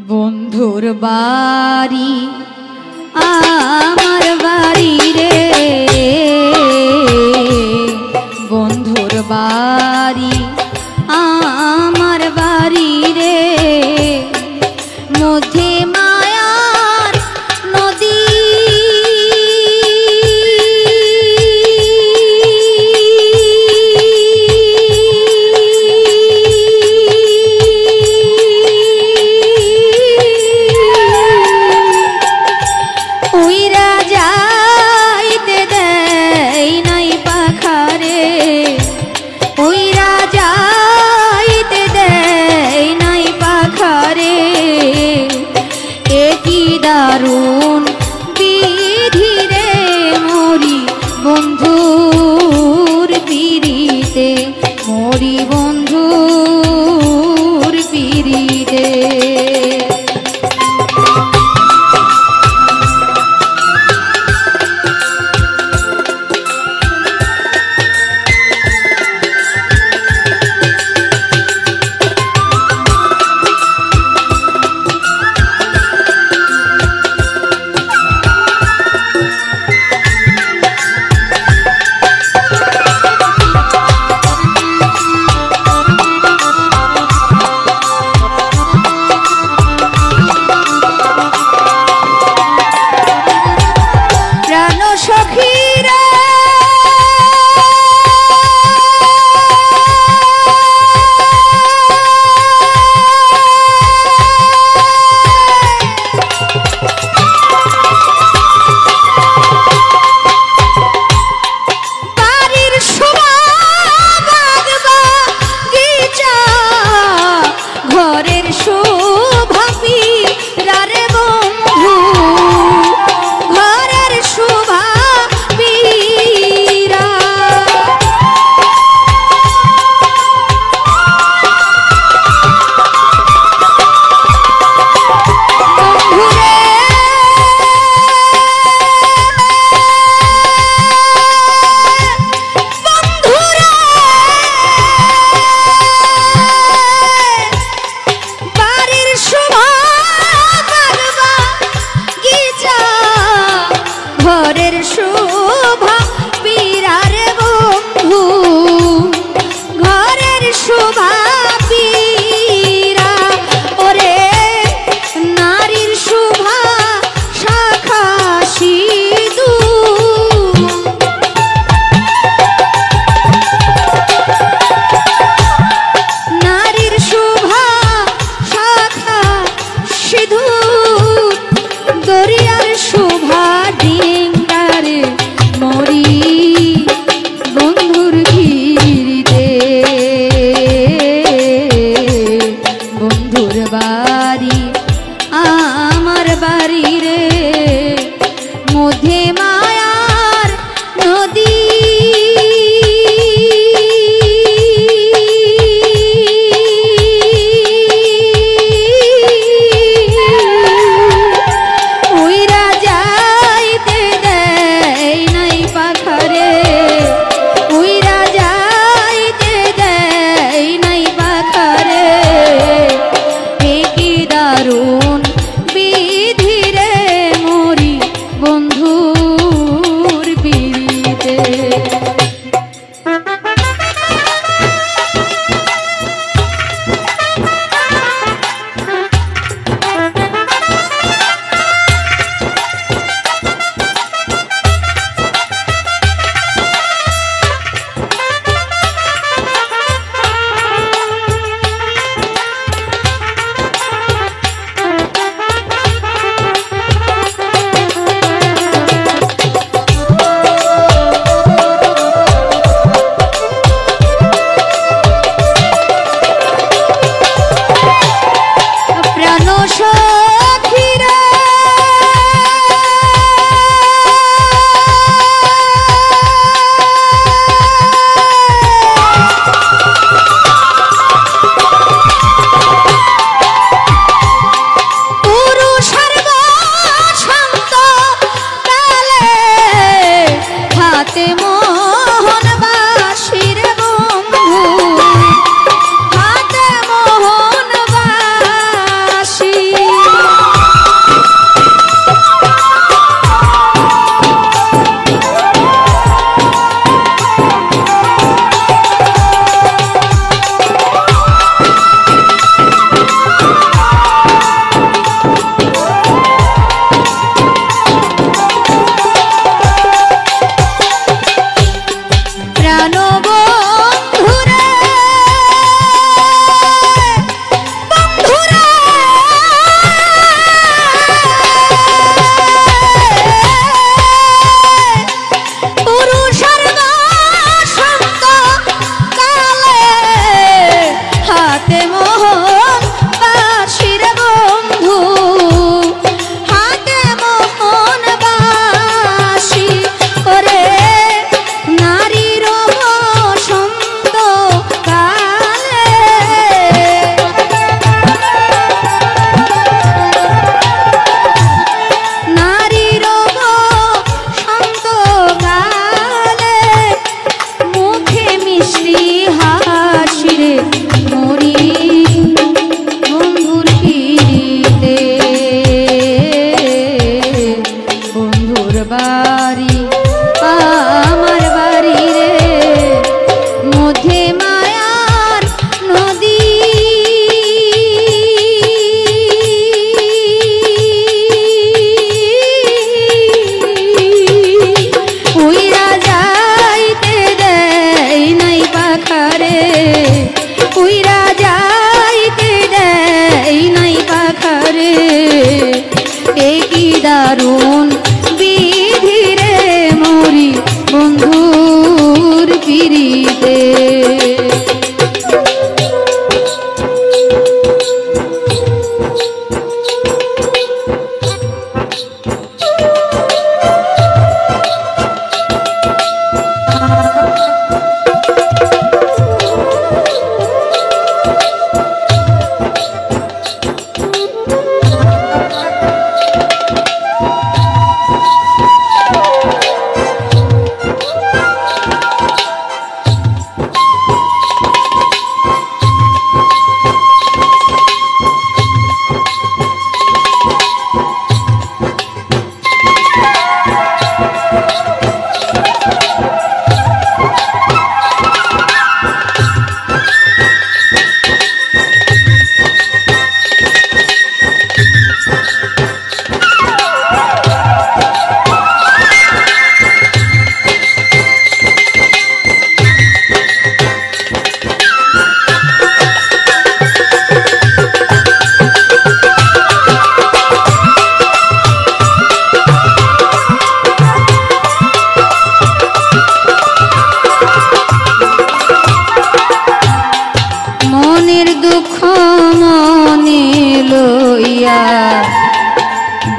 বন্ধুর বাড়ি আমার বাড়ি রে, বন্ধুর বাড়ি আমার বাড়ি রে, মধ্যে মায়ার নদী দারুণ বিধি রে, মরি বন্ধুর পিরিতে, মরি বন্ধুর পিরিতে। দারুণ বিধি রে মরি বন্ধুর পিরিতে।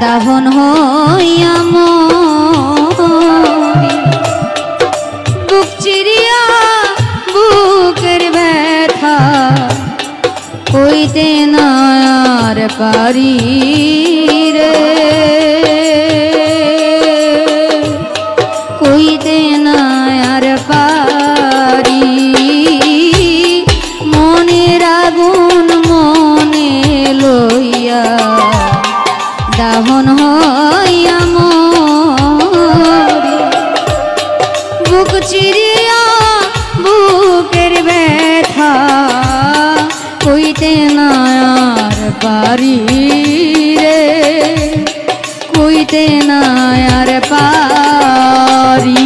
দাহন হইয়া মরি বুক চিরিয়া বুকের ব্যথা কইতে না আর পারি রে, কইতে না আর পারি। মনের আগুন মনে লইয়া দাহন হইয়া মরি বুক চিরিয়া বুকের ব্যথা কইতে না আর পারি রে, কইতে না আর পারি।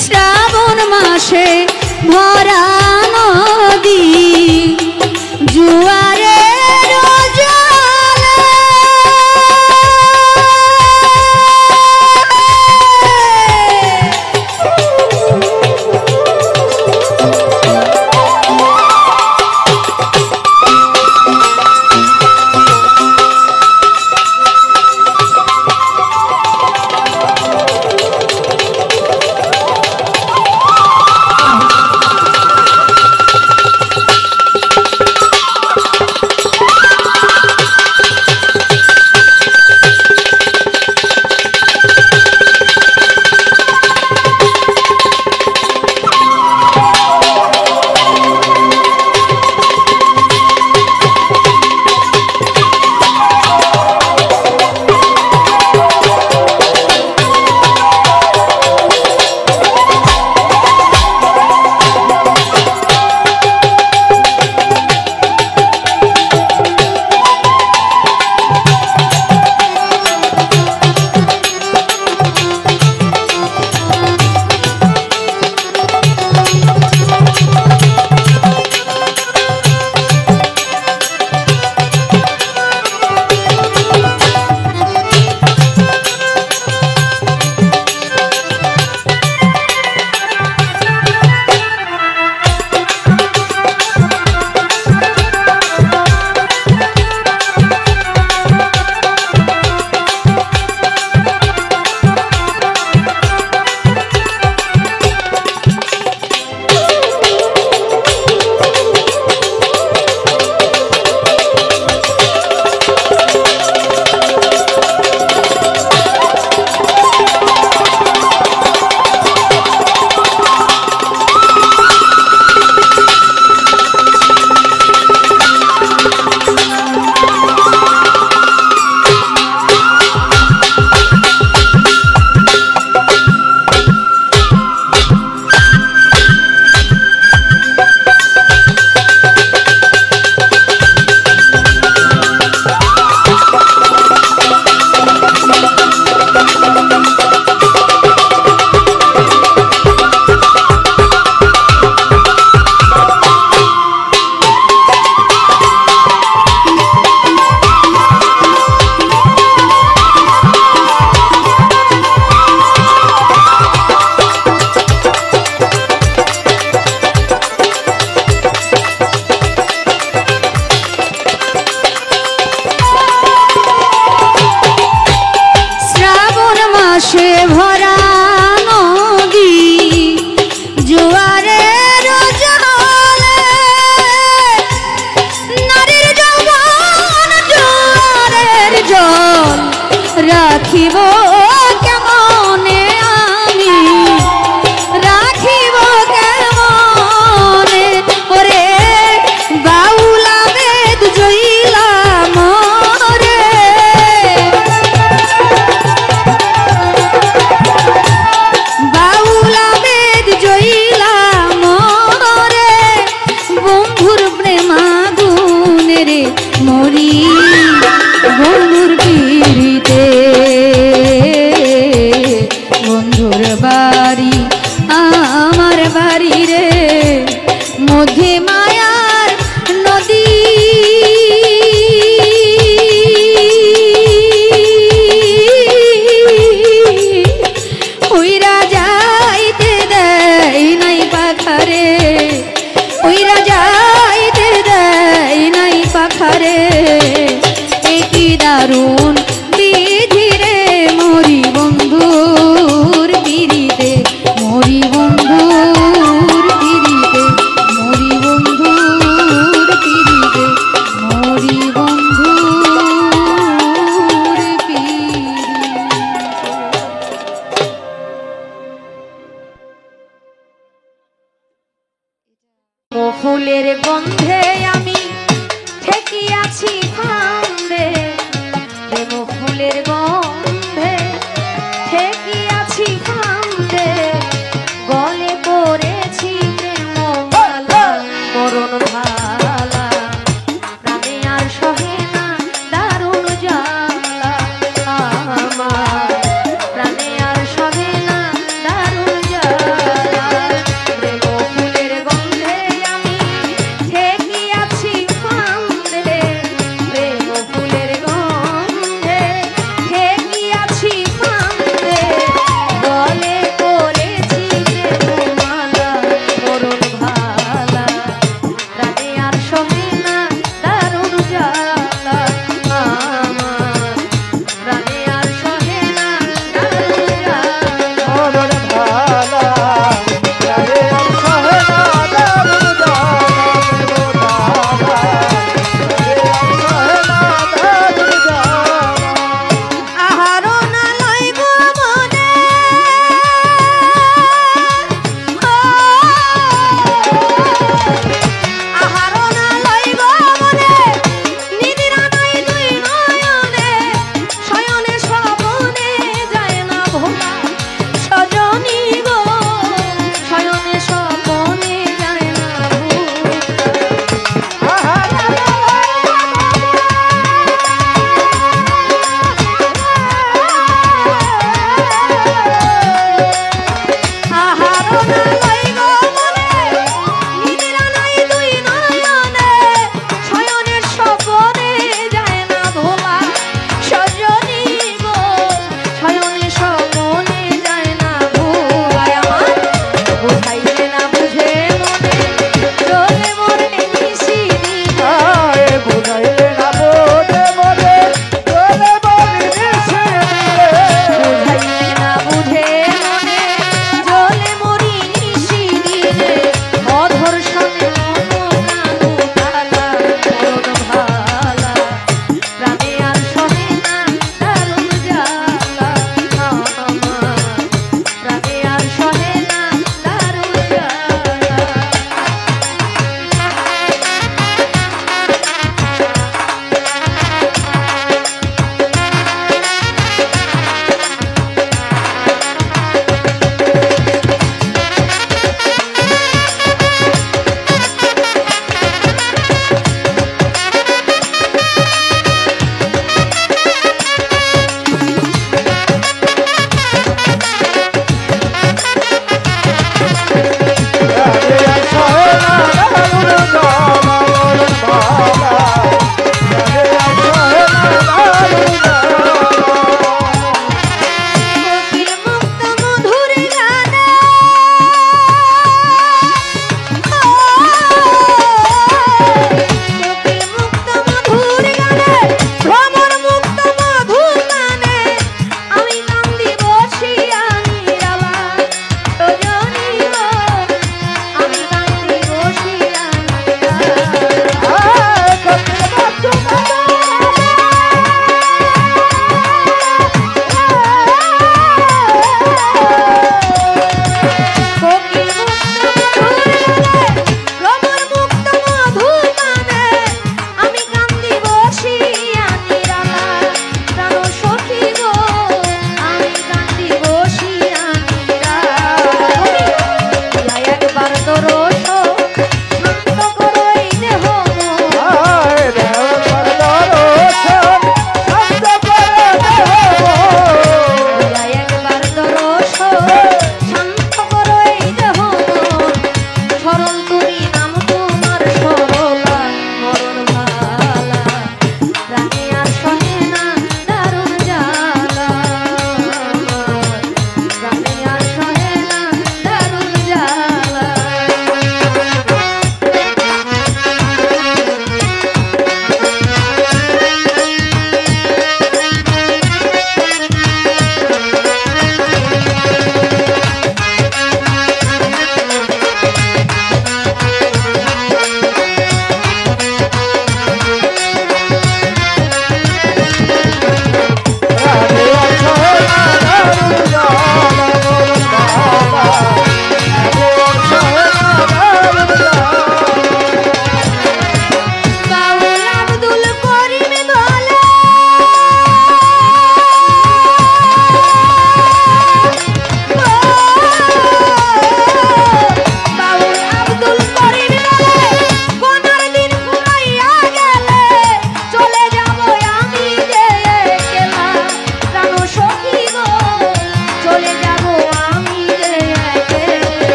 শ্রাবণ মাসে ভরা নদী জুয়ারে ভরা নদী জোয়ারের জলে নারীর যৌবন জোয়ারের জল রাখিব কেমনে আমি রাখিব কেমনে ওরে বাউলা বেদ জইলা মরে বাউলা বেদ জইলা মরে বন্ধুর প্রেমাগুনে রে মরি বন্ধুর পিড়িতে বন্ধুর বাড়ি আমার বাড়ি রে মধ্যে মায়ার নদী উইরা যাইতে দেয় নাই পাখারে উইরা যাইতে দেয় নাই পাখারে কি দারুণ বিধি রে মরি বন্ধুর পিড়িতে মরি বন্ধুর পিড়িতে মরি বন্ধুর পিড়িতে মরি বন্ধুর পিড়িতে। ফুলের গন্ধে আমি ঠেকিয়াছি ফান্দে প্রেম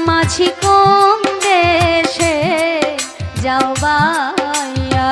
মাঝি কোন দেশে যাও বাইয়া।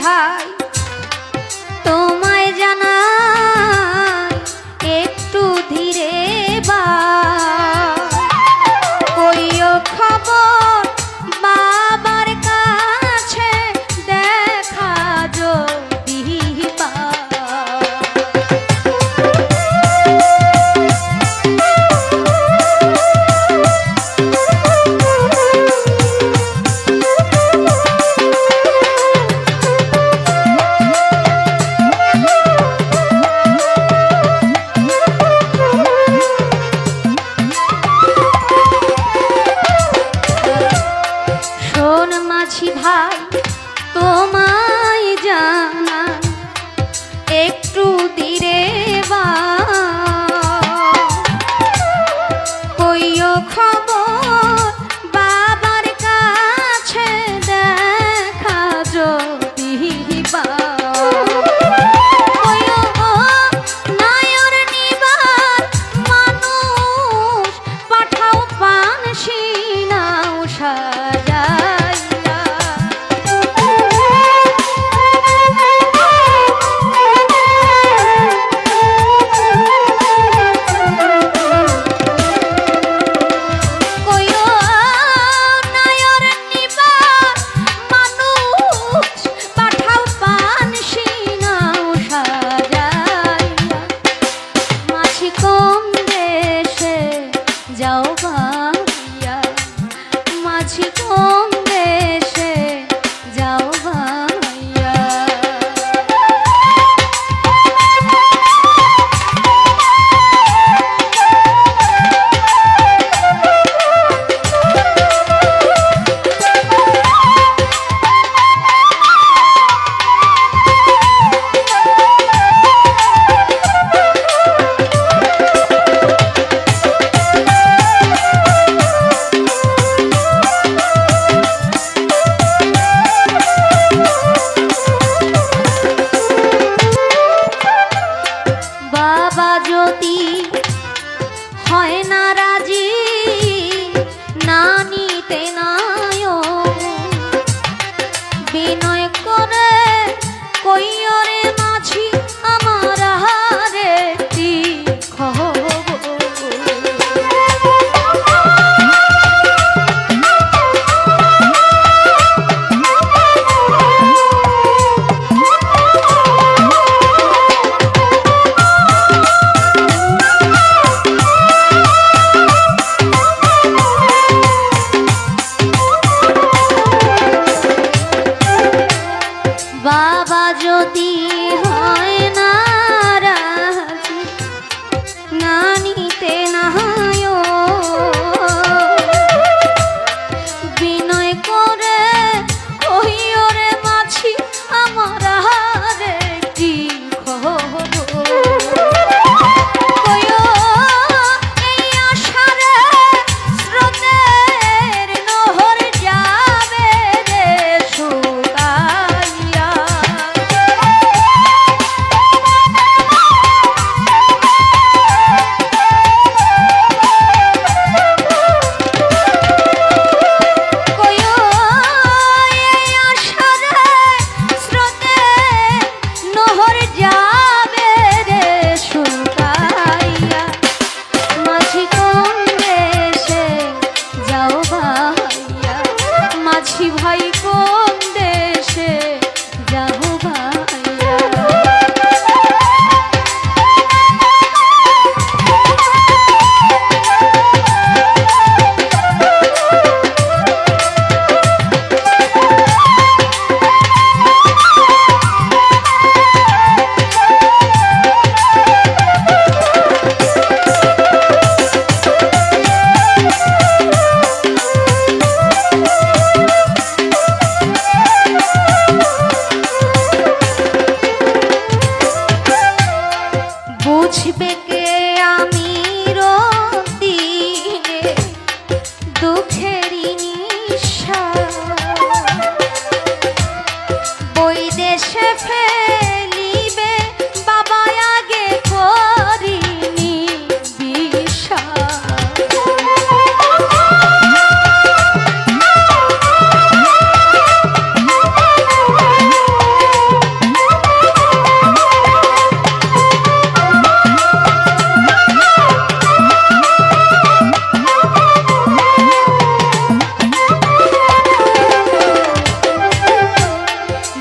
ভাই তোমায় জানাই একটু ধীরে বা কইও খবর বাবার কাছে দেখা যদি মাঝি ভাই তোমায় জানা একটু ধীরে বা কইও খবর বাবার কাছে দেখা যদি নায়র নিবার মানুষ পাঠাও পানসি নাও সাজা ভাই কোন দেশে যাও ভাইয়া বুঝবে কে আমি দিনে দুঃখেরই নিশা বৈদেশে ফেলিবে বাবা আগে করিনি বিশ্বাস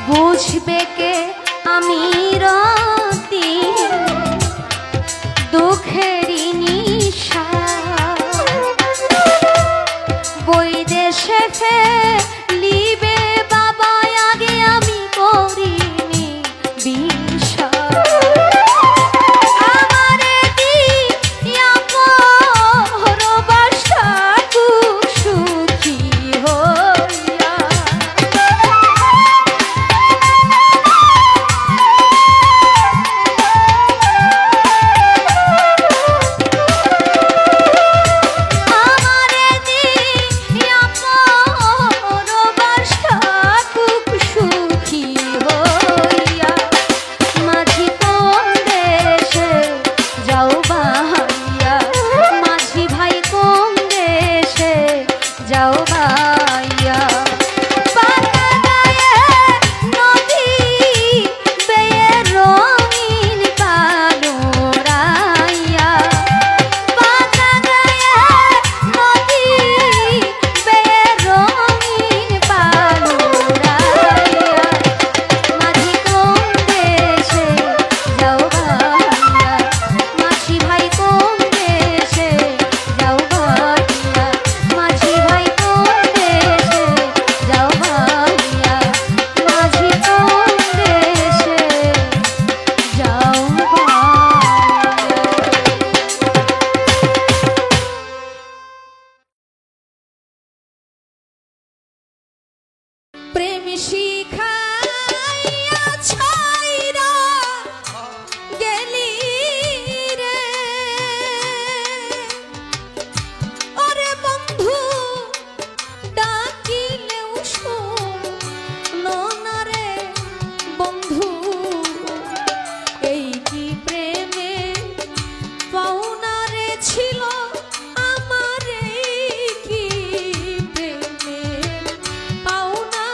বুঝবে কে আমি দুঃখেরই নিশা বৈদেশে ফেলিবে বাবা আগে আমি করিনি বিশ্বাস আমারে দিয়া পরবাস থাকুক সুখী হইয়া যাও ভাইয়া পাতা গায়ে নদী বেয়ে রঙিন পানোরাইয়া পাতা গায়ে নদী বেয়ে রঙিন পানোরাইয়া মাঝি কোন দেশে যাও ভাইয়া মাঝি ভাই কোন দেশে যাও ভাইয়া মাঝি ভাই কোন দেশে যাও ভাইয়া মাঝি কোন দেশে যাও প্রেম শিখাইয়া ছাইরা গেলি রে ওরে বন্ধু ডাকিলেও শোনো না রে বন্ধু এই কি প্রেমে পাওনা রে ছিল আমার এই কি প্রেমে পাওনা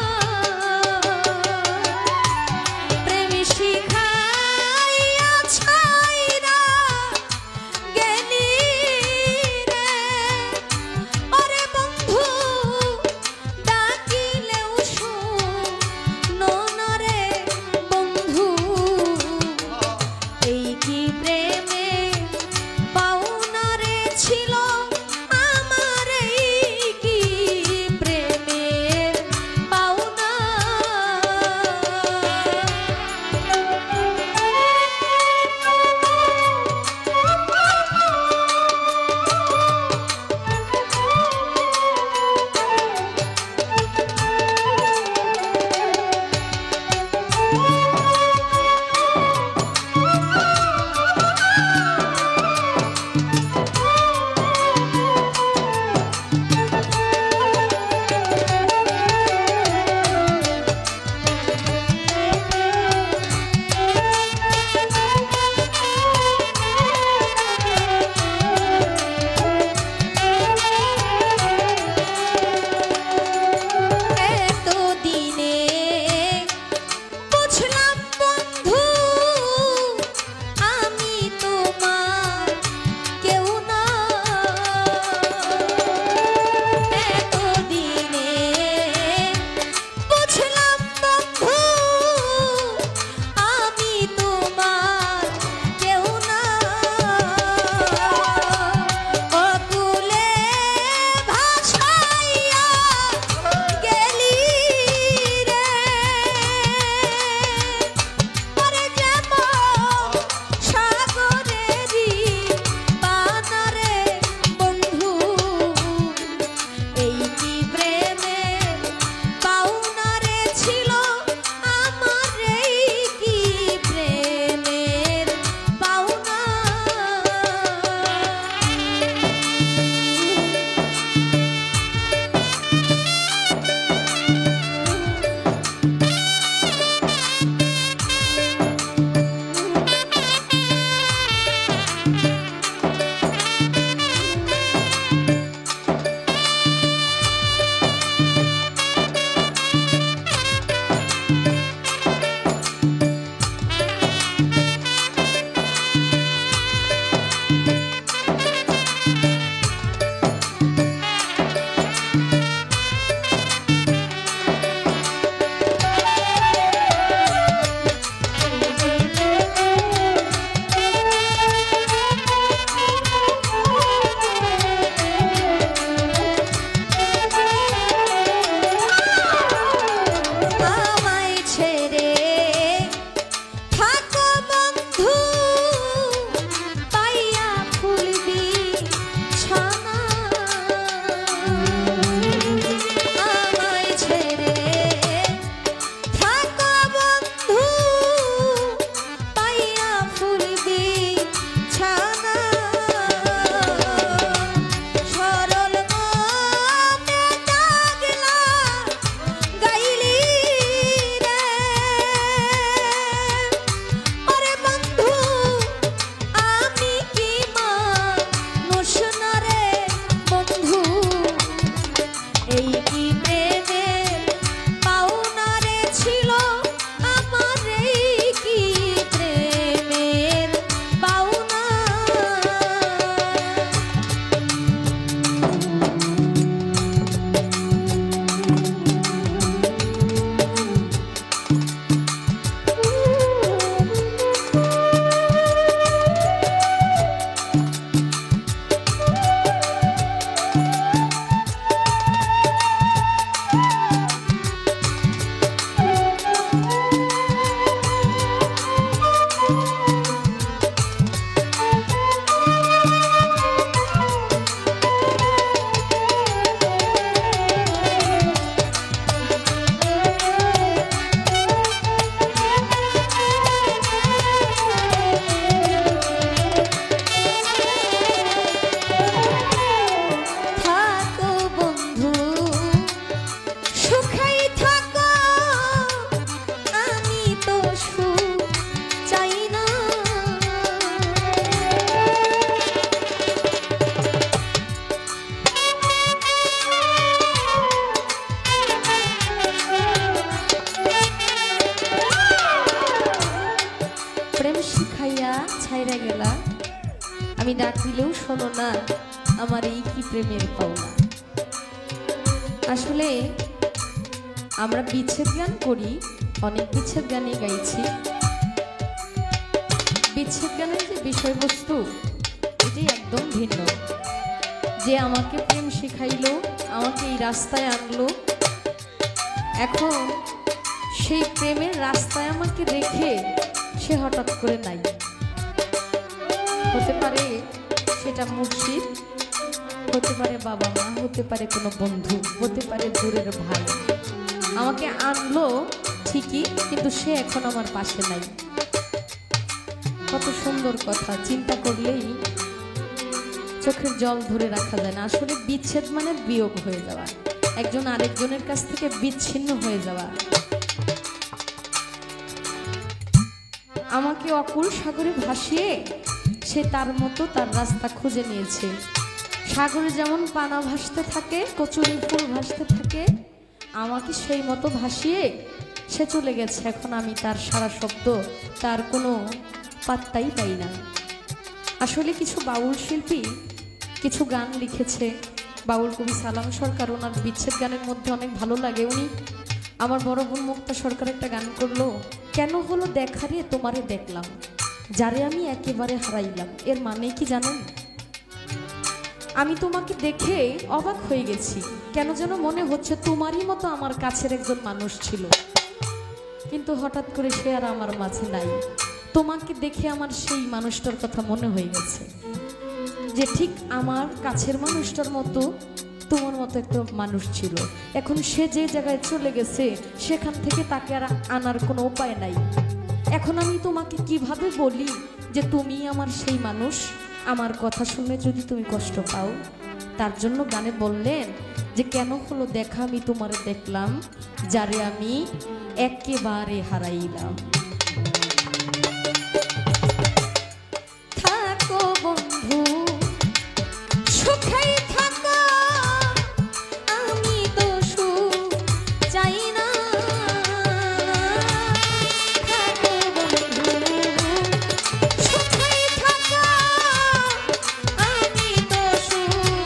খাইয়া ছাইরা গেলা, আমি ডাক দিলেও শোনো না, আমার এই কি প্রেমের পাওনা। আসলে আমরা বিচ্ছেদ গান করি, অনেক বিচ্ছেদ গানই গাইছি। বিচ্ছেদ গানের যে বিষয়বস্তু এটি একদম ভিন্ন। যে আমাকে প্রেম শিখাইলো, আমাকে এই রাস্তায় আনলো, এখন সেই প্রেমের রাস্তায় আমাকে রেখে সে হঠাৎ করে নাই। হতে পারে সেটা মুর্শিদ, হতে পারে বাবা মা, হতে পারে কোনো বন্ধু, হতে পারে দূরের ভাই। আমাকে আনলো ঠিকই, কিন্তু সে এখন আমার পাশে নাই। কত সুন্দর কথা, চিন্তা করলেই চোখের জল ধরে রাখা যায় না। আসলে বিচ্ছেদ মানে বিয়োগ হয়ে যাওয়া, একজন আরেকজনের কাছ থেকে বিচ্ছিন্ন হয়ে যাওয়া। আমাকে অকুল সাগরে ভাসিয়ে সে তার মতো তার রাস্তা খুঁজে নিয়েছে। সাগরে যেমন পানা ভাসতে থাকে, কচুরি ফুল ভাসতে থাকে, আমাকে সেই মতো ভাসিয়ে সে চলে গেছে। এখন আমি তার সারা শব্দ, তার কোনো পাত্তাই পাই না। আসলে কিছু বাউল শিল্পী কিছু গান লিখেছে, বাউল কবি সালাম সরকার, ওনার বিচ্ছেদ গানের মধ্যে অনেক ভালো লাগে। উনি আমার বড় বোন মুক্তা সরকার একটা গান করলো, কেন হলো দেখারে তোমারে দেখলাম, যারে আমি একেবারে হারাইলাম। এর মানে কি জানেন? আমি তোমাকে দেখে অবাক হয়ে গেছি, কেন যেন মনে হচ্ছে তোমারই মতো আমার কাছের একজন মানুষ ছিল, কিন্তু হঠাৎ করে সে আর আমার মাঝে নাই। তোমাকে দেখে আমার সেই মানুষটার কথা মনে হয়ে গেছে, যে ঠিক আমার কাছের মানুষটার মতো তোমার মতো একটা মানুষ ছিল। এখন সে যে জায়গায় চলে গেছে, সেখান থেকে তাকে আর আনার কোনো উপায় নাই। এখন আমি তোমাকে কিভাবে বলি যে তুমি আমার সেই মানুষ? আমার কথা শুনে যদি তুমি কষ্ট পাও, তার জন্য গানে বললেন যে কেন হলো দেখা আমি তোমারে দেখলাম, যারে আমি একেবারে হারাইলাম। থাকো বন্ধু সুখেই থাকো, আমি তো সুখ চাই না। থাকো বন্ধু সুখেই থাকো, আমি তো সুখ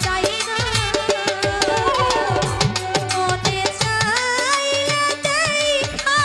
চাই না। মনে চাইলে দেখা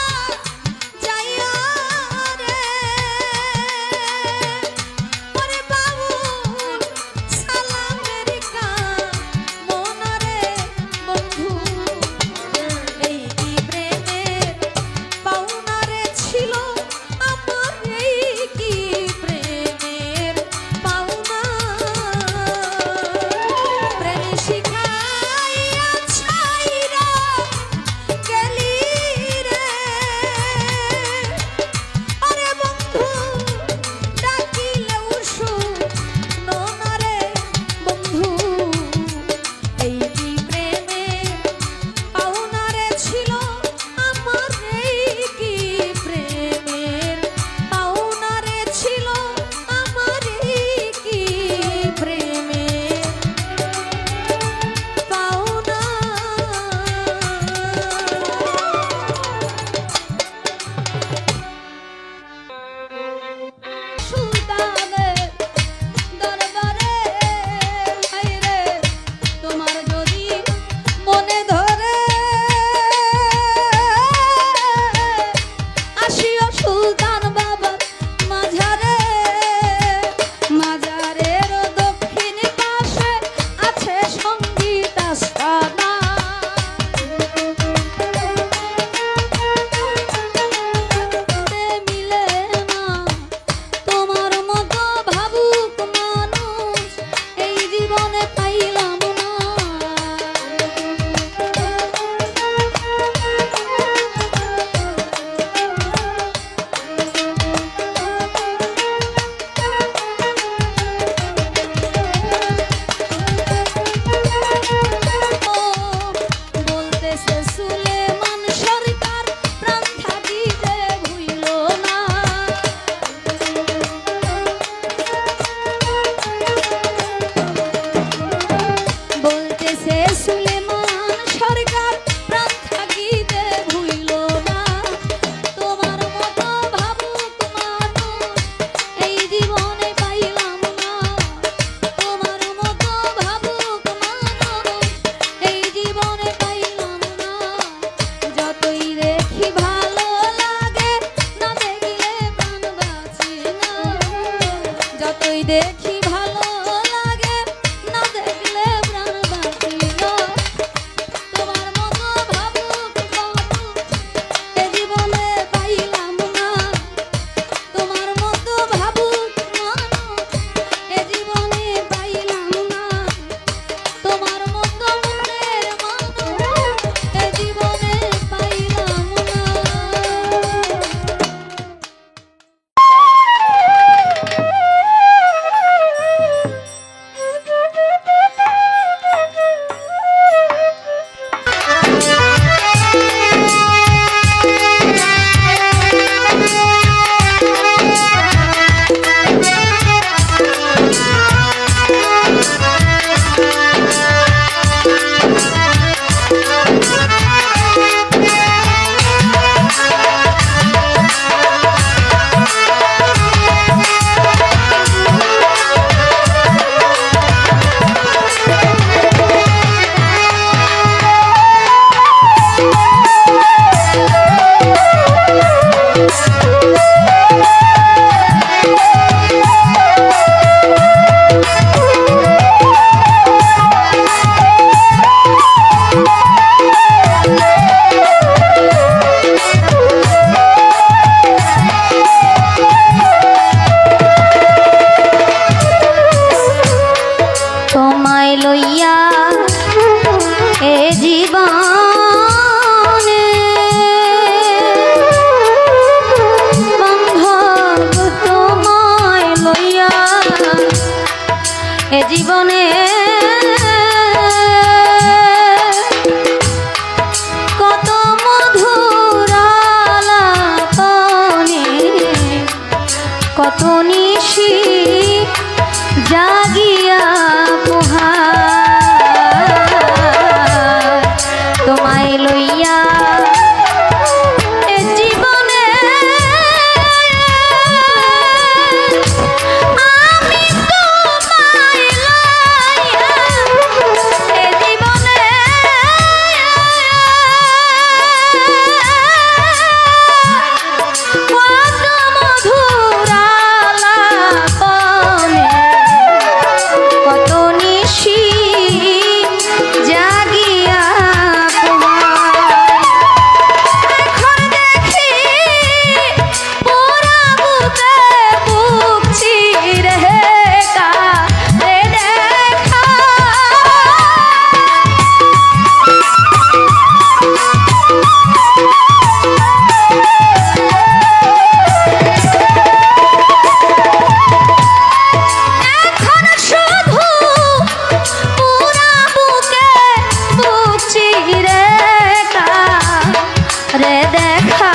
রে দেখা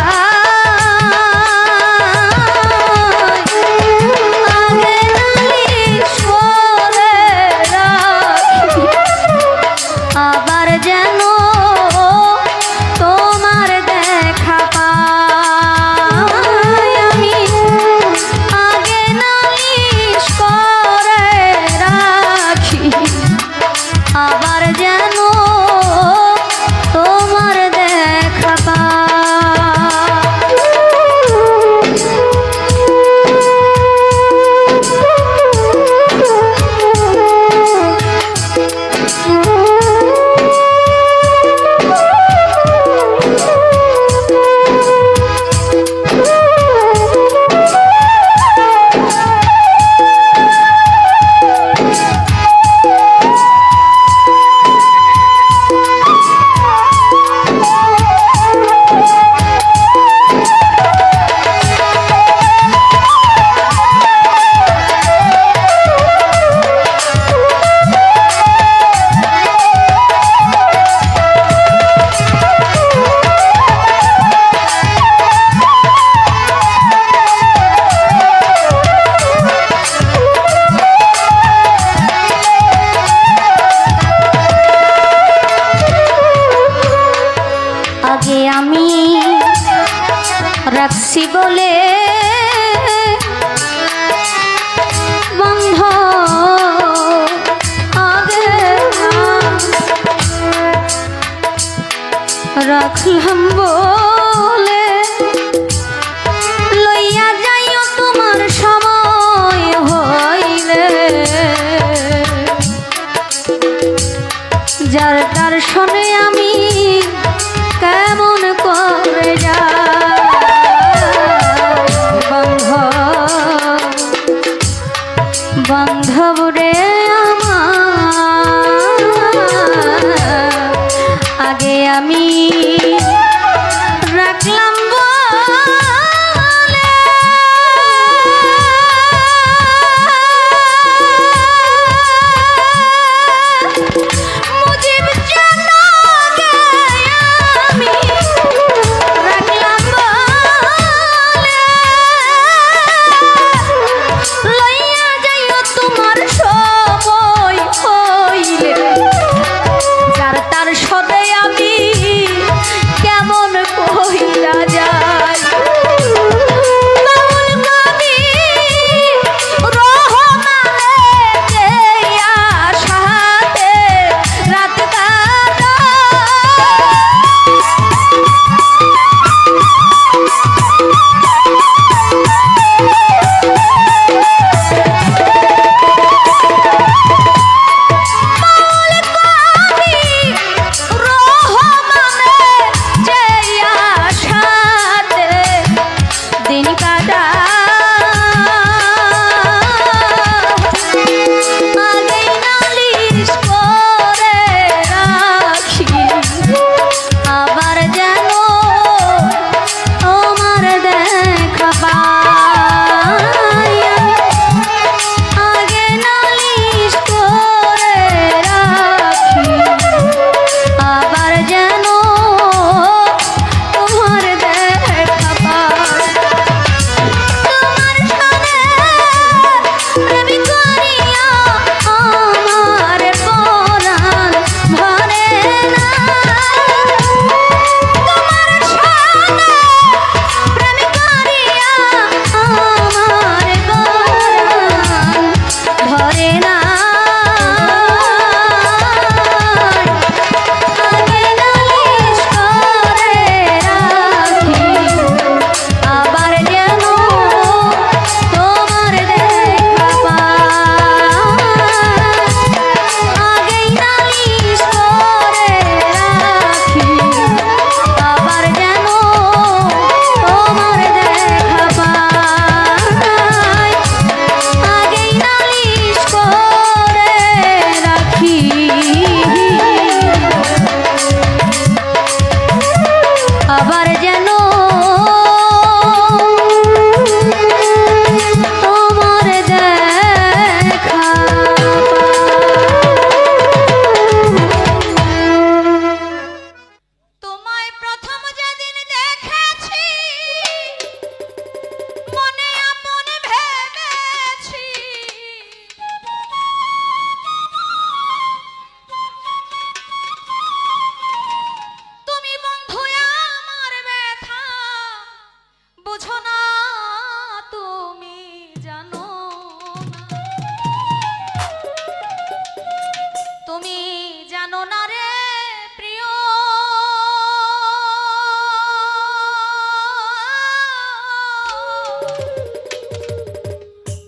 আগে নালিশ করে রাখি, আবার যেন তোমার দেখা পাই আমি। আগে নালিশ করে রাখি, আবার যেন তোমার দেখা পাই। আগে আমি রাখছি বলে বন্ধ, আগে রাখলাম বলে লইয়া যাইও তোমার সময় হইলে। যার তার শোনে আমি কেমন করে বান্ধব রে আমার, আগে আমি রাখলাম বলে মুজিব জানা গে আমি রাখলাম বলে লইয়া যাইও তোমার সময় হইলে। যার তার সদয় আমি কেমন কইরা যাই। বাউল কবি রহমানের যে আশাতে রাত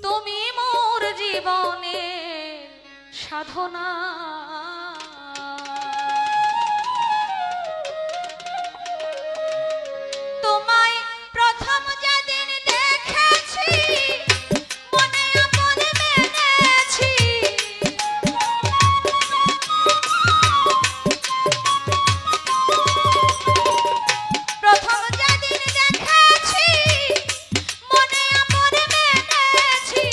তুমি মোর জীবনের সাধনা। তোমায় প্রথম যেদিন দেখেছি মনে আপন মেনেছি। প্রথম যেদিন দেখেছি মনে আপন মেনেছি।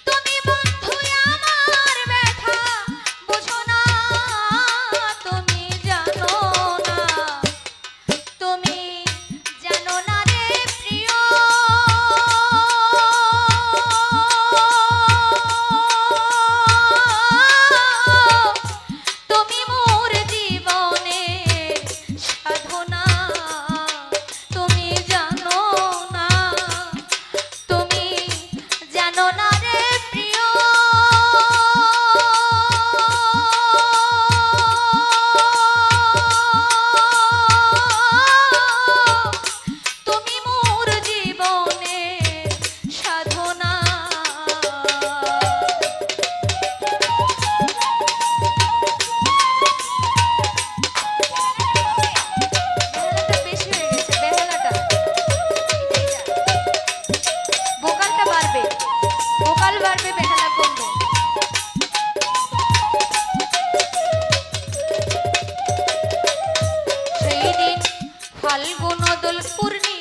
তুমি বন্ধু আমার ব্যথা বুঝো না, তুমি জানো না, তুমি জানো না রে প্রিয়। তুমি মোর জীবনের সাধনা। তুমি জানো না, তুমি জানো না রে প্রিয়। তুমি মোর জীবনের সাধনা। বেহালাটা বেশি হয়ে গেছে, বেহালাটা। ভোকালটা বাড়বে, ভোকাল বাড়বে, বেহালা কমবে। সেই দিন ফাল্গুন দোল পূর্ণিমা।